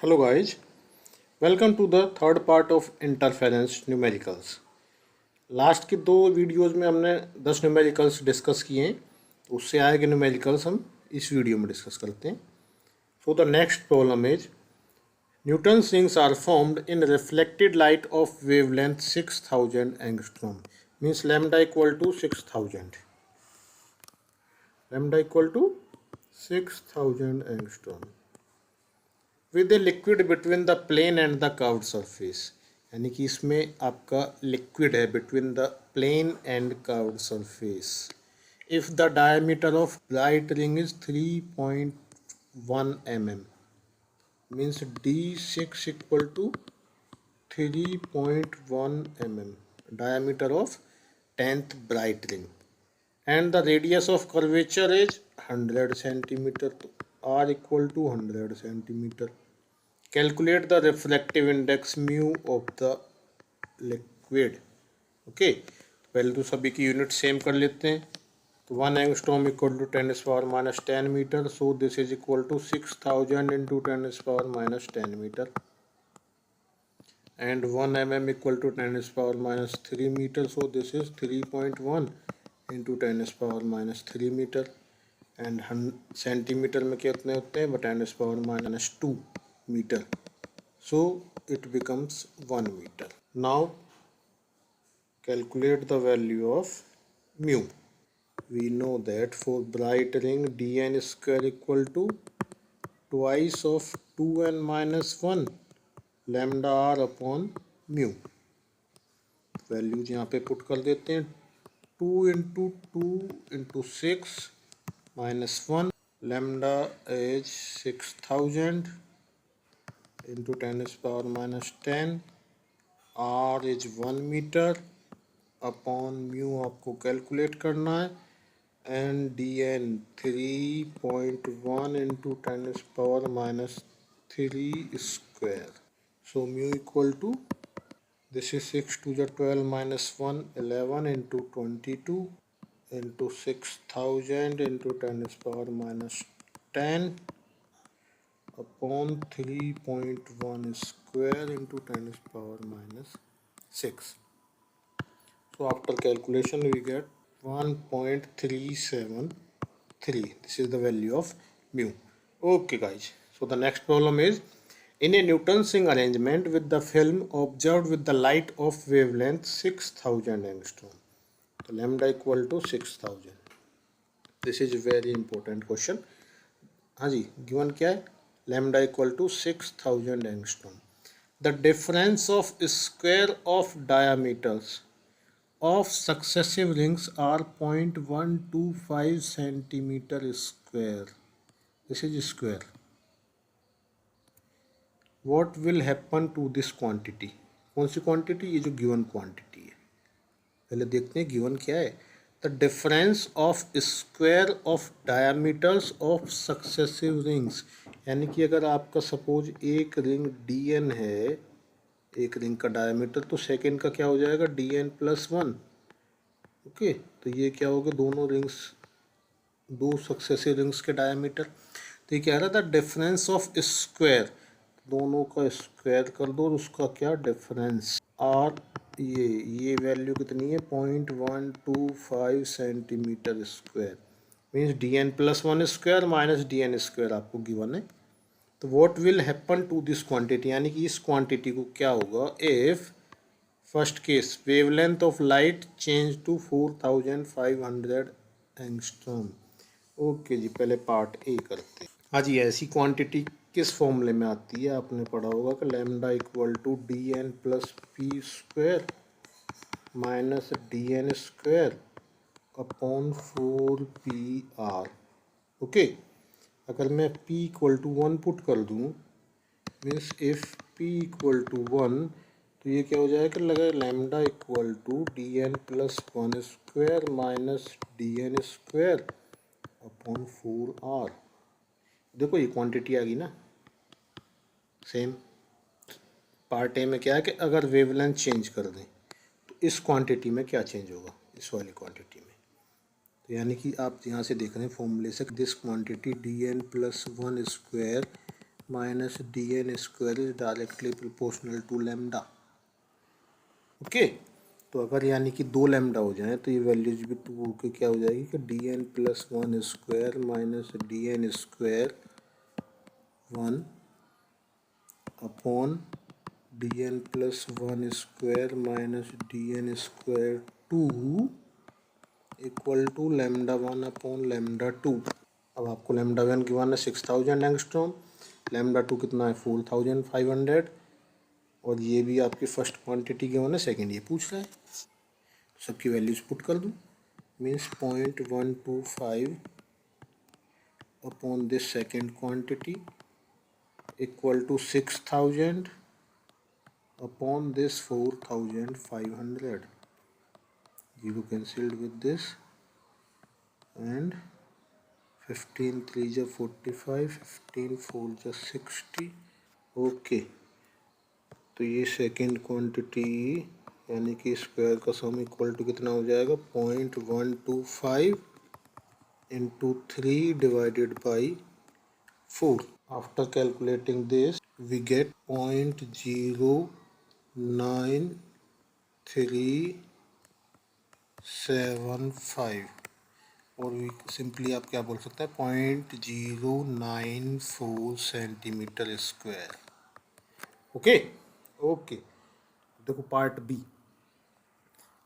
Hello guys, welcome to the third part of interference numericals. Last के दो videos में हमने 10 न्यूमेरिकल्स डिस्कस किए हैं, उससे आए के न्यूमेरिकल्स हम इस वीडियो में डिस्कस करते हैं. So the next problem is Newton's rings are formed in reflected light of wavelength 6000 angstrom means lambda equal to 6000 angstrom with a liquid between the plane and the curved surface. यानी कि इसमें आपका liquid है between the plane and curved surface. If the diameter of bright ring is 3.1 mm means D6 equal to 3.1 mm diameter of 10th bright ring and the radius of curvature is 100 centimeter. R equal to 100 centimeter. Calculate the refractive index mu of the liquid. Okay, पहले तो सभी की unit same कर लेते हैं. तो 1 angstrom equal to 10⁻⁻10 metre. So this is equal to 6000 into 10⁻⁻10 metre. And 1 mm equal to 10⁻³ metre. So this is 3.1 into 10⁻³ metre. And centimetre में कितने होते हैं? 10⁻² meter. So it becomes 1 meter. Now calculate the value of mu. We know that for bright ring dn square equal to twice of 2n minus 1 lambda r upon mu. Values यहाँ पे put कर देते हैं. 2 into 6 minus 1 lambda is 6000 into 10⁻⁻10. R is 1 meter upon mu आपको calculate करना है. And dn 3.1 into 10⁻³ square. So mu equal to, this is 6 to the 12 minus 1 11 into 22 into 6000 into 10⁻⁻10 upon 3.1 square into 10⁻⁻6. So after calculation we get 1.373. This is the value of mu. Okay guys, so the next problem is in a Newton's ring arrangement with the film observed with the light of wavelength 6000 angstrom. So lambda equal to 6000. This is a very important question. हाँ जी, given क्या है? lambda equal to 6000 angstrom. The difference of square of diameters of successive rings are 0.125 centimeter square. This is square. What will happen to this quantity? कौन सी quantity? ये जो given quantity है. पहले देखते हैं गिवन क्या है. The difference of square of diameters of successive rings. यानी कि अगर आपका सपोज एक रिंग dn है, एक रिंग का डायमीटर, तो सेकेंड का क्या हो जाएगा? dn+1. ओके, तो ये क्या होगा? दोनों रिंग्स, दो सक्सेसिव रिंग्स के डायमीटर. तो ये क्या रहा था? डिफरेंस ऑफ स्क्वायर, दोनों का स्क्वायर कर दो और उसका क्या? डिफरेंस. और ये वैल्यू कितनी है? 0.125 centimetre square means dn+1 square minus dn square आपको गिवन है. तो what will happen to this quantity, यानी कि इस क्वांटिटी को क्या होगा? If first case wavelength of light change to 4500 angstrom. Okay जी, पहले पार्ट ए करते हैं. हाँ जी, ऐसी क्वांटिटी किस फॉर्मूले में आती है? आपने पढ़ा होगा कि lambda equal to dn+p square minus dn square upon 4pr. Okay, अगर मैं p इक्वल टू 1 पुट कर दूँ means if p equal to 1, तो ये क्या हो जाएगा? लगा lambda equal to dn+1 square minus dn square upon 4r. देखो ये क्वांटिटी आ गई ना. सेम पार्ट ए में क्या है कि अगर वेवलेंथ चेंज कर दें तो इस क्वांटिटी में क्या चेंज होगा? इस वाली क्वांटिटी में. तो यानी कि आप यहाँ से देख रहे हैं फॉर्मूले से, this quantity dn+1 square minus D N square is directly proportional to lambda. Okay, तो अगर यानी कि 2 लैम्डा हो जाए तो ये वैल्यूज भी 2 के क्या हो जाएगी कि D N plus 1 square minus D N square 1 upon D N plus 1 square minus D N square 2 equal to lambda 1 upon lambda 2। अब आपको लैम्डा 1 की वन है 6000 एंगस्ट्रॉम, लैम्डा 2 कितना है 4500, और ये भी आपकी फर्स्ट क्वांटिटी गिवन है, सेकंड ये पूछ रहा है। सबकी वैल्यूज पुट कर दूँ, means 0.125 upon this second quantity equal to 6000 upon this 4500। Zero cancelled with this and 15 3 जा 45, 15 4 जा 60। ओके, तो ये सेकंड क्वांटिटी यानी कि स्क्वायर का सम इक्वल टू कितना हो जाएगा 0.125 into 3 divided by 4। After calculating this we get 0.09375 और वी सिंपली आप क्या बोल सकते हैं 0.094 सेंटीमीटर स्क्वायर। ओके ओके, देखो part B.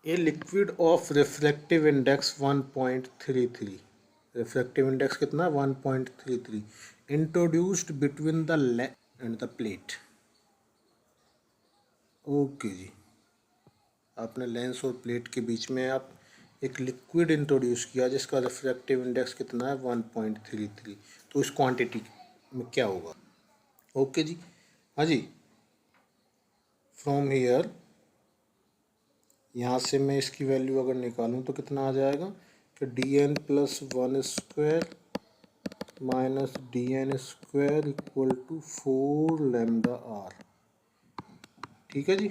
A liquid of refractive index 1.33, refractive index कितना 1.33 introduced between the lens and the plate. Okay जी, आपने लेंस और प्लेट के बीच में आप एक लिक्विड इंट्रोड्यूस किया जिसका रिफ्रैक्टिव इंडेक्स कितना है 1.33, तो इस क्वांटिटी में क्या होगा। ओके जी, हाँ जी, फ्रॉम हियर यहाँ से मैं इसकी वैल्यू अगर निकालूँ तो कितना आ जाएगा कि D N plus 1 square minus D N square equal to 4 lambda R. ठीक है जी,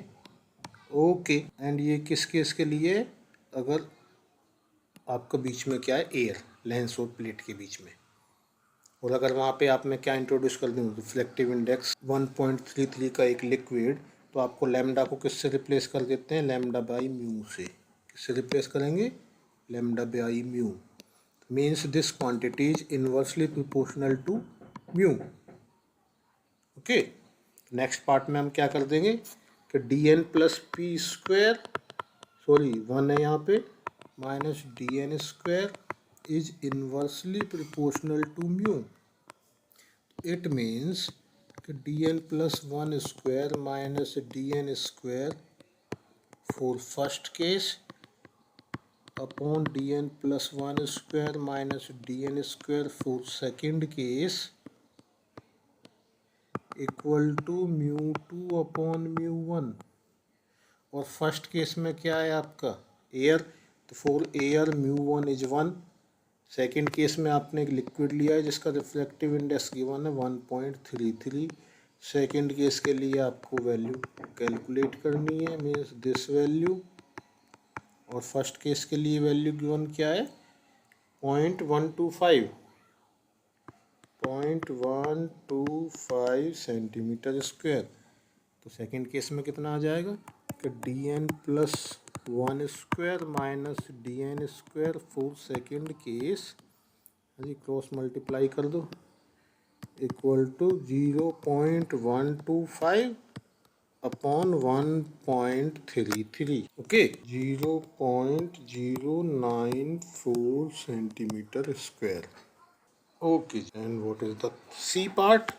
ओके। एंड ये किस केस के लिए, अगर आपका बीच में क्या है एयर, लेंस और प्लेट के बीच में, और अगर वहाँ पे आपने क्या इंट्रोड्यूस कर दूँ रिफ्लेक्टिव इंडेक्स 1.33 का एक लिक्विड, तो आपको लैम्डा को किससे रिप्लेस कर देते हैं लैम्डा बाई म्यू से। किससे रिप्लेस करेंगे lambda by mu, means this quantity is inversely proportional to mu. Okay, next part में हम क्या कर देंगे कि D N plus P square, sorry 1 है यहाँ पे, minus D N square is inversely proportional to mu. It means D N plus 1 square minus D N square for first case upon D N plus 1 square minus D N square for second case equal to mu 2 upon mu 1। और first case में क्या है आपका air, तो for air mu 1 is 1। Second case में आपने एक liquid लिया है जिसका रिफ्लेक्टिव इंडेक्स गिवन है 1.33। सेकेंड केस के लिए आपको वैल्यू कैलकुलेट करनी है, मीन्स दिस वैल्यू, और फर्स्ट केस के लिए वैल्यू गिवन क्या है 0.125 सेंटीमीटर स्क्वायर। तो सेकेंड केस में कितना आ जाएगा कि D N plus 1 square minus D N square for second case, अभी क्रॉस मल्टीप्लाई कर दो, equal to 0.125 upon 1.33। Okay, 0.094 centimetre square. Okay, and what is the C part.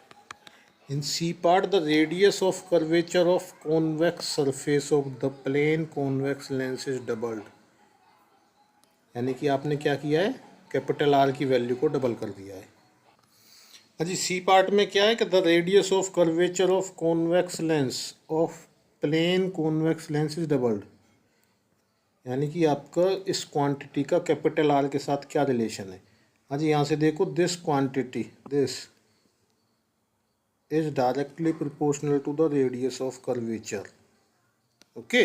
In C part, the radius of curvature of convex surface of the plane convex lens is doubled। यानी कि आपने क्या किया है capital R की value को double कर दिया है। हाँ जी, सी पार्ट में क्या है कि the radius of curvature of convex lens of plane convex lens is doubled. यानी कि आपका इस क्वांटिटी का कैपिटल आर के साथ क्या रिलेशन है। हाँ जी, यहाँ से देखो this quantity this is directly proportional to the radius of curvature। Okay,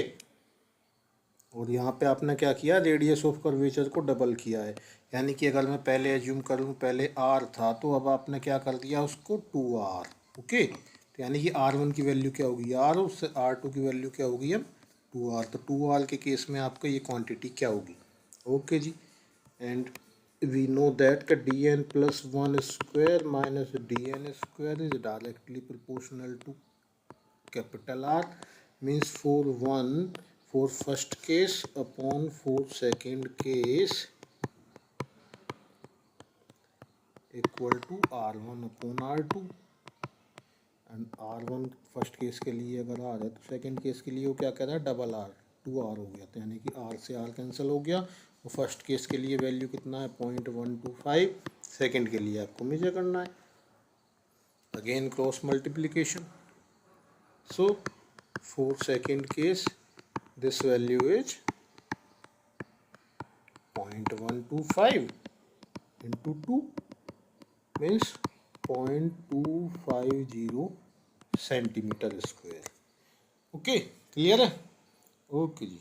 और यहाँ पे आपने क्या किया रेडियस ऑफ कर्वेचर को डबल किया है। यानी कि अगर मैं पहले एज्यूम करूँ पहले r था तो अब आपने क्या कर दिया उसको 2r। ओके, तो यानी कि R1 की वैल्यू क्या होगी R, उससे R2 की वैल्यू क्या होगी अब 2R। तो 2R के केस में आपका ये क्वांटिटी क्या होगी। ओके जी, एंड वी नो दैट का dn plus 1 square minus dn square is directly proportional to capital R, means for first case upon for second case equal to R1 upon R2, and R1 first case के लिए अगर R है तो second case के लिए वो क्या कह रहा है डबल R, 2R हो गया। तो यानी कि R से R कैंसिल हो गया, और फर्स्ट केस के लिए वैल्यू कितना है 0.125, सेकंड के लिए आपको मेजर करना है, again cross multiplication. So for second case this value is 0.125 into 2 means 0.250 centimetre square. Okay, clear है। ओके जी,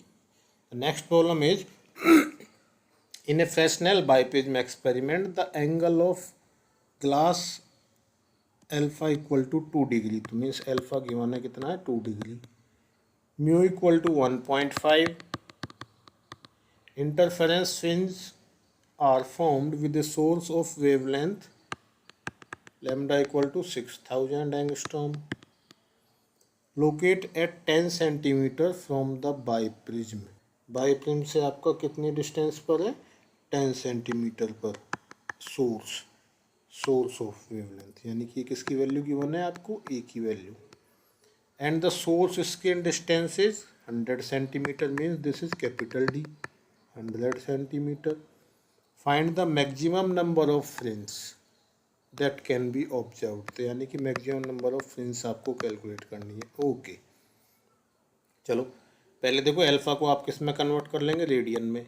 next problem is in a Fresnel biprism experiment the angle of glass alpha equal to 2 degree. तो means alpha given है कितना है 2 degree, mu equal to 1.5, interference fringe are formed with the source of wavelength lambda equal to 6000 angstrom, locate at 10 centimetre from the biprism. Biprism से आपका कितनी distance पर है 10 centimetre पर सोर्स ऑफ वेवलेंथ, यानी कि किसकी वैल्यू गिवन है आपको ए की value, and the source screen distance is 100 centimetre, means this is capital D 100 centimetre. Find the maximum number of fringe that can be observed. तो यानी कि मैक्सिमम नंबर ऑफ फ्रिंज आपको कैलकुलेट करनी है। Okay, चलो पहले देखो अल्फा को आप किस में कन्वर्ट कर लेंगे रेडियन में,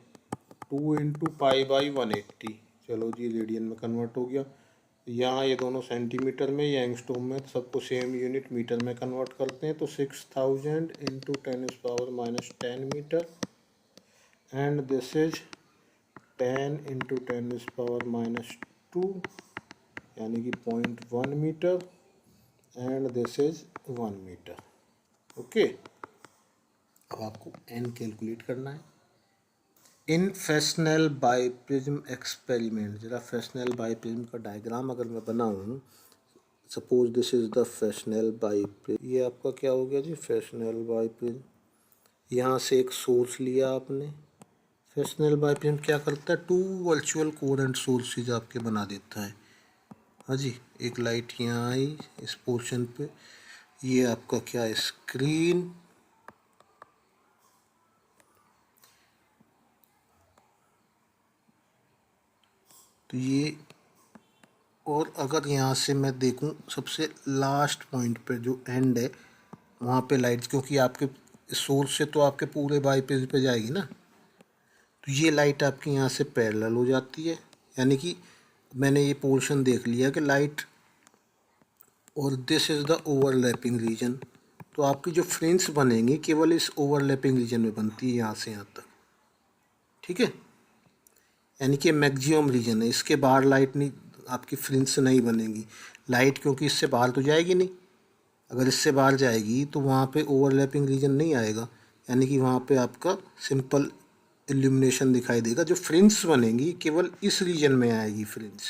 2 इंटू पाई बाई 180। चलो जी रेडियन में कन्वर्ट हो गया। यहाँ ये दोनों सेंटीमीटर में, ये एंगस्ट्रॉम में, तो सबको सेम यूनिट मीटर में कन्वर्ट करते हैं। तो 6000 into 10⁻⁻10 metre, and this is 10 into 10⁻⁻2 यानी कि 0.1 metre, and this is 1 metre. Okay, अब आपको एन कैलकुलेट करना है। इन फ्रेस्नेल बाइप्रिज्म एक्सपेरिमेंट, जरा फ्रेस्नेल बाइप्रिज्म का डायग्राम अगर मैं बनाऊँ, suppose this is the Fresnel biprism, ये आपका क्या हो गया जी फ्रेस्नेल बाइप्रिज्म। यहाँ से एक सोर्स लिया आपने, फ्रेस्नेल बाइप्रिज्म क्या करता है 2 वर्चुअल कोरेंट सोर्सेज आपके बना देता है। हाँ जी, एक लाइट यहाँ आई इस पोर्शन पे, ये आपका क्या है स्क्रीन, तो ये, और अगर यहाँ से मैं देखूँ सबसे लास्ट पॉइंट पे जो एंड है वहाँ पे लाइट, क्योंकि आपके सोर्स से तो आपके पूरे बाईपेज पे जाएगी ना, तो ये लाइट आपकी यहाँ से पैरेलल हो जाती है। यानी कि मैंने ये पोर्शन देख लिया कि लाइट, और this is the overlapping region. तो आपकी जो फ्रिंज बनेंगी केवल इस ओवरलैपिंग रीजन में बनती है, यहाँ से यहाँ तक, ठीक है। यानी कि मैक्सिमम रीजन है, इसके बाहर लाइट नहीं, आपकी फ्रिंज से नहीं बनेगी लाइट, क्योंकि इससे बाहर तो जाएगी नहीं। अगर इससे बाहर जाएगी तो वहाँ पे ओवरलैपिंग रीजन नहीं आएगा, यानी कि वहाँ पे आपका सिंपल इल्यूमिनेशन दिखाई देगा। जो फ्रिंज बनेंगी केवल इस रीजन में आएगी फ्रिंज,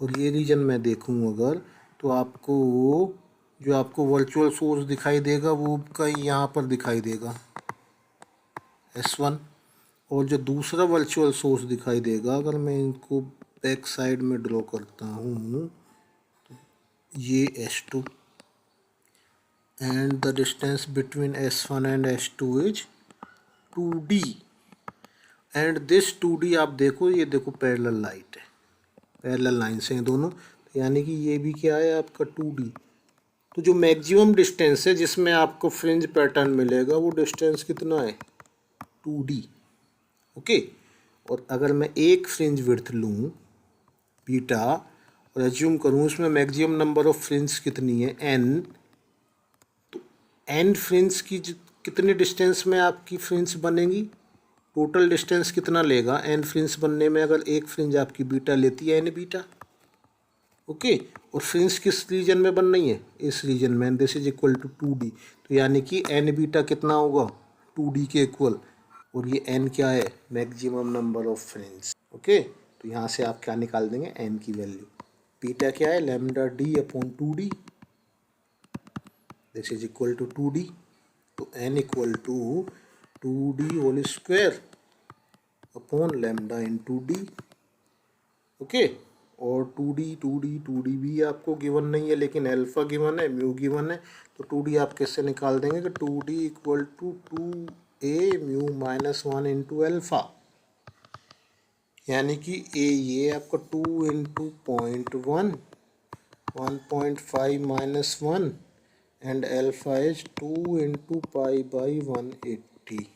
और ये रीजन मैं देखूँ अगर, तो आपको जो आपको वर्चुअल सोर्स दिखाई देगा वो कहीं यहाँ पर दिखाई देगा S1, और जो दूसरा वर्चुअल सोर्स दिखाई देगा, अगर मैं इनको बैक साइड में ड्रॉ करता हूँ, तो ये S2, and the distance between S1 and S2 is 2D, and this 2D आप देखो, ये देखो पैरेलल लाइट है, पैरेलल लाइन से हैं दोनों, यानी कि ये भी क्या है आपका 2D। तो जो मैक्सिमम डिस्टेंस है जिसमें आपको फ्रिंज पैटर्न मिलेगा वो डिस्टेंस कितना है 2D। ओके, और अगर मैं एक फ्रिंज विड्थ लूँ बीटा और एज्यूम करूँ उसमें मैक्सिमम नंबर ऑफ फ्रिंज कितनी है n, तो n फ्रिंज की कितने डिस्टेंस में आपकी फ्रिंज बनेगी, टोटल डिस्टेंस कितना लेगा n फ्रिंज बनने में, अगर एक फ्रिंज आपकी बीटा लेती है n बीटा, ओके। और फ्रिंज किस रीजन में बन रही है? इस रीजन में। This is equal to 2D, तो यानी कि एन बीटा कितना होगा? 2D के इक्वल। और ये एन क्या है? Maximum number of fringe. Okay, तो यहाँ से आप क्या निकाल देंगे? एन की वैल्यू। बीटा क्या है? Lambda D upon 2D, this is equal to 2D। तो N equal to 2D whole square upon lambda in 2D। Okay, और 2D भी आपको गिवन नहीं है, लेकिन अल्फा गिवन है, म्यू गिवन है। तो 2D आप कैसे निकाल देंगे कि 2D equal to 2A mu minus 1 into alpha, यानी कि ए ये आपका 2 into 0.1, 1.5 minus 1 and alpha is 2 into pi by 180।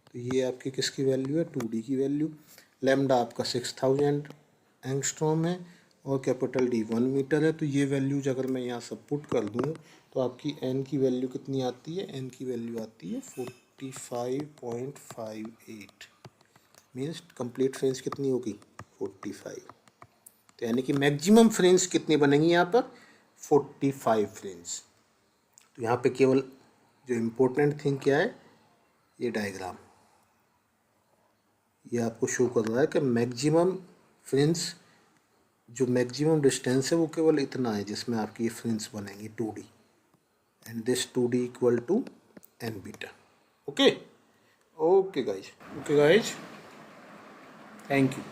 तो ये आपकी किसकी वैल्यू है? 2D की वैल्यू। लैम्डा आपका 6000 एंगस्ट्रॉम है और कैपिटल डी 1 मीटर है। तो ये वैल्यूज अगर मैं यहाँ सब पुट कर दूँ तो आपकी एन की वैल्यू कितनी आती है? एन की वैल्यू आती है 45.58। मीन्स कंप्लीट फ्रेंच कितनी होगी? 45। तो यानी कि मैक्सिमम फ्रेंच कितनी बनेंगी यहाँ पर? 45 फ्रेंच। तो यहाँ पे केवल जो इम्पोर्टेंट थिंग क्या है, ये डायग्राम ये आपको शो कर रहा है कि मैक्सिमम फ्रेंच, जो मैक्सिमम डिस्टेंस है वो केवल इतना है जिसमें आपकी ये फ्रेंच बनेंगी 2D, and this 2D equal to N beta. Okay, okay guys, thank you.